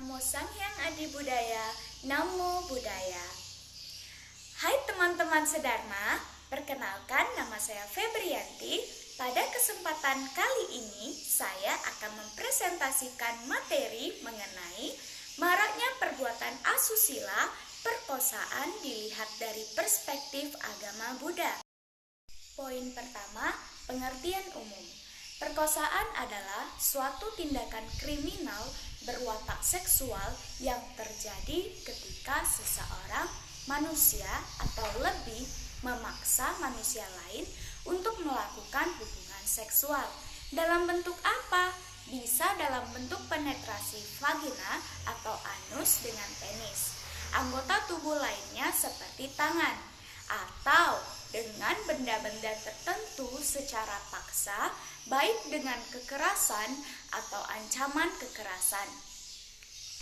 Namo Sanghyang Adi Budaya, Namo Buddhaya. Hai teman-teman sedharma, perkenalkan nama saya Febrianti. Pada kesempatan kali ini, saya akan mempresentasikan materi mengenai maraknya perbuatan asusila, perkosaan dilihat dari perspektif agama Buddha. Poin pertama, pengertian umum. Perkosaan adalah suatu tindakan kriminal berwatak seksual yang terjadi ketika seseorang manusia atau lebih memaksa manusia lain untuk melakukan hubungan seksual. Dalam bentuk apa? Bisa dalam bentuk penetrasi vagina atau anus dengan penis, anggota tubuh lainnya seperti tangan, atau dengan benda-benda tertentu secara paksa, baik dengan kekerasan atau ancaman kekerasan.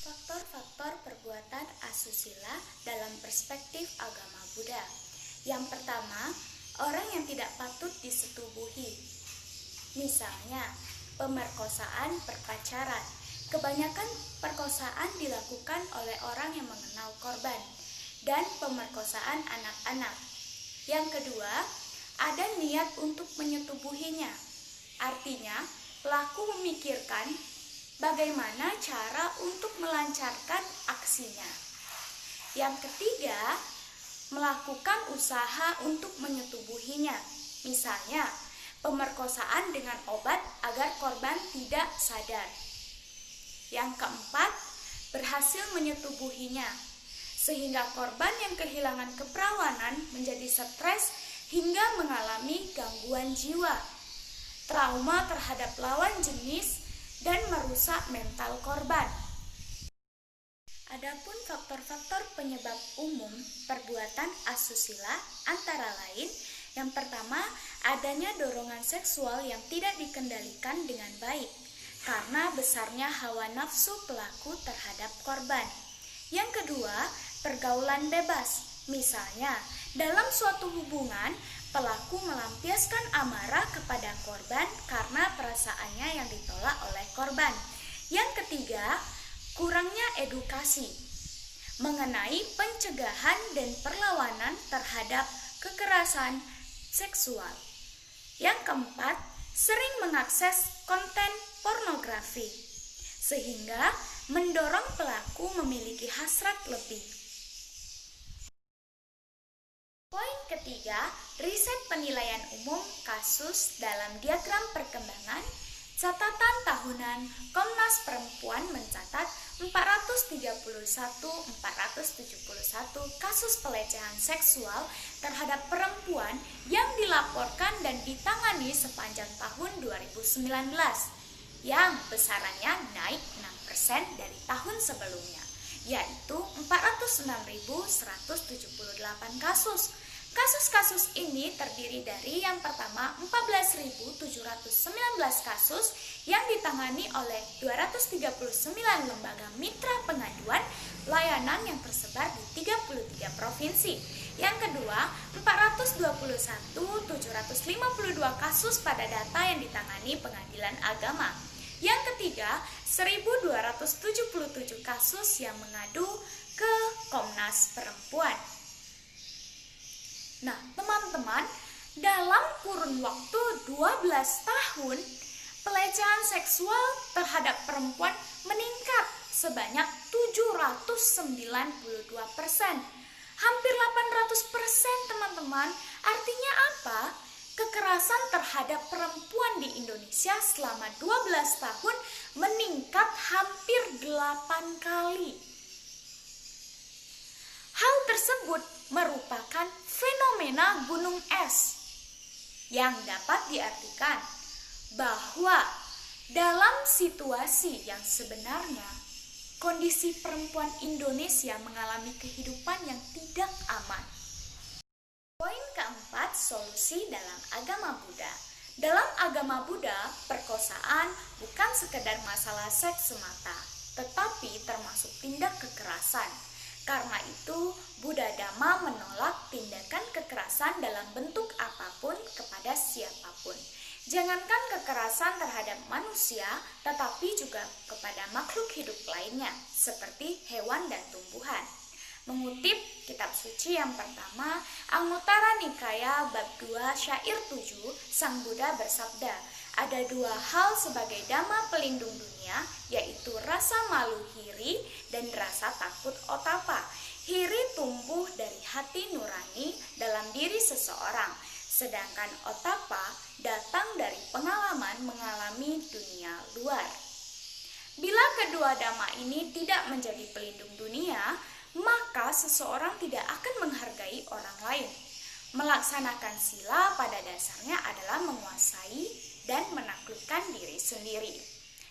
Faktor-faktor perbuatan asusila dalam perspektif agama Buddha. Yang pertama, orang yang tidak patut disetubuhi. Misalnya, pemerkosaan perpacaran. Kebanyakan perkosaan dilakukan oleh orang yang mengenal korban, dan pemerkosaan anak-anak. Yang kedua, ada niat untuk menyetubuhinya. Artinya, pelaku memikirkan bagaimana cara untuk melancarkan aksinya. Yang ketiga, melakukan usaha untuk menyetubuhinya. Misalnya, pemerkosaan dengan obat agar korban tidak sadar. Yang keempat, berhasil menyetubuhinya, sehingga korban yang kehilangan keperawanan menjadi stres hingga mengalami gangguan jiwa, trauma terhadap lawan jenis, dan merusak mental korban. Adapun faktor-faktor penyebab umum perbuatan asusila antara lain, yang pertama, adanya dorongan seksual yang tidak dikendalikan dengan baik karena besarnya hawa nafsu pelaku terhadap korban. Yang kedua, pergaulan bebas. Misalnya, dalam suatu hubungan, pelaku melampiaskan amarah kepada korban karena perasaannya yang ditolak oleh korban. Yang ketiga, kurangnya edukasi mengenai pencegahan dan perlawanan terhadap kekerasan seksual. Yang keempat, sering mengakses konten pornografi sehingga mendorong pelaku memiliki hasrat lebih. Poin ketiga, riset penilaian umum kasus dalam diagram perkembangan. Catatan tahunan Komnas Perempuan mencatat 431 kasus pelecehan seksual terhadap perempuan yang dilaporkan dan ditangani sepanjang tahun 2019, yang besarannya naik 6% dari tahun sebelumnya, yaitu 406.178 kasus. Kasus-kasus ini terdiri dari yang pertama 14.719 kasus yang ditangani oleh 239 lembaga mitra pengaduan layanan yang tersebar di 33 provinsi. Yang kedua, 421.752 kasus pada data yang ditangani pengadilan agama. Yang ketiga, 1.277 kasus yang mengadu ke Komnas Perempuan. Nah, teman-teman, dalam kurun waktu 12 tahun, pelecehan seksual terhadap perempuan meningkat sebanyak 792%. Hampir 800%, teman-teman. Artinya apa? Kekerasan terhadap perempuan di Indonesia selama 12 tahun meningkat hampir 8 kali. Hal tersebut merupakan fenomena gunung es yang dapat diartikan bahwa dalam situasi yang sebenarnya kondisi perempuan Indonesia mengalami kehidupan yang tidak aman. Poin keempat, solusi dalam agama Buddha. Dalam agama Buddha, perkosaan bukan sekedar masalah seks semata, tetapi termasuk tindak kekerasan. Karena itu, Buddha Dhamma menolak tindakan kekerasan dalam bentuk apapun kepada siapapun. Jangankan kekerasan terhadap manusia, tetapi juga kepada makhluk hidup lain. lainnya, seperti hewan dan tumbuhan. Mengutip kitab suci yang pertama, Anguttara Nikaya bab 2 syair 7, Sang Buddha bersabda, ada dua hal sebagai dhamma pelindung dunia, yaitu rasa malu hiri dan rasa takut otapa. Hiri tumbuh dari hati nurani dalam diri seseorang, sedangkan otapa datang dari pengalaman mengalami dunia luar. Bila kedua dhamma ini tidak menjadi pelindung dunia, maka seseorang tidak akan menghargai orang lain. Melaksanakan sila pada dasarnya adalah menguasai dan menaklukkan diri sendiri.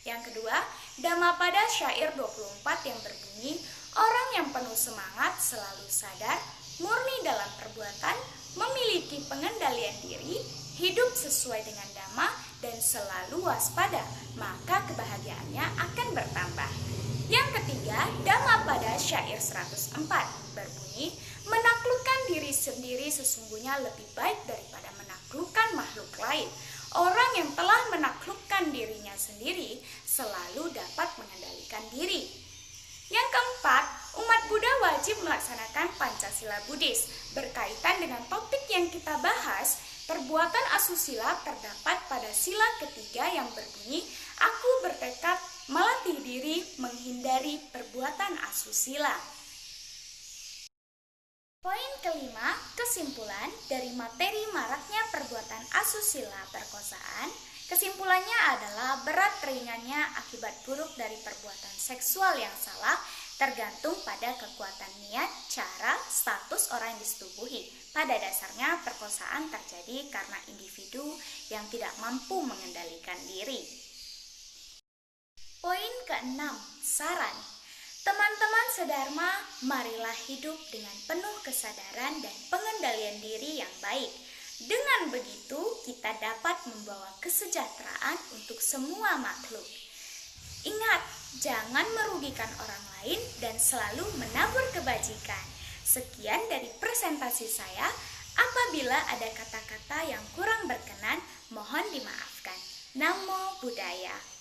Yang kedua, Dhammapada syair 24 yang berbunyi, orang yang penuh semangat selalu sadar, murni dalam perbuatan, memiliki pengendalian diri, hidup sesuai dengan dhamma, dan selalu waspada, maka kebahagiaannya akan bertambah. Yang ketiga, Dhammapada syair 104 berbunyi, menaklukkan diri sendiri sesungguhnya lebih baik daripada menaklukkan makhluk lain. Orang yang telah menaklukkan dirinya sendiri selalu dapat mengendalikan diri. Yang keempat, umat Buddha wajib melaksanakan Pancasila Buddhis. Berkaitan dengan topik yang kita bahas, perbuatan asusila terdapat pada sila ketiga yang berbunyi, aku bertekad melatih diri menghindari perbuatan asusila. Poin kelima, kesimpulan dari materi maraknya perbuatan asusila perkosaan. Kesimpulannya adalah berat ringannya akibat buruk dari perbuatan seksual yang salah tergantung pada kekuatan niat, cara, status orang yang disetubuhi. Pada dasarnya perkosaan terjadi karena individu yang tidak mampu mengendalikan diri. Poin keenam, saran. Teman-teman sedharma, marilah hidup dengan penuh kesadaran dan pengendalian diri yang baik. Dengan begitu, kita dapat membawa kesejahteraan untuk semua makhluk. Ingat, jangan merugikan orang lain dan selalu menabur kebajikan. Sekian dari presentasi saya. Apabila ada kata-kata yang kurang berkenan, mohon dimaafkan. Namo Buddhaya.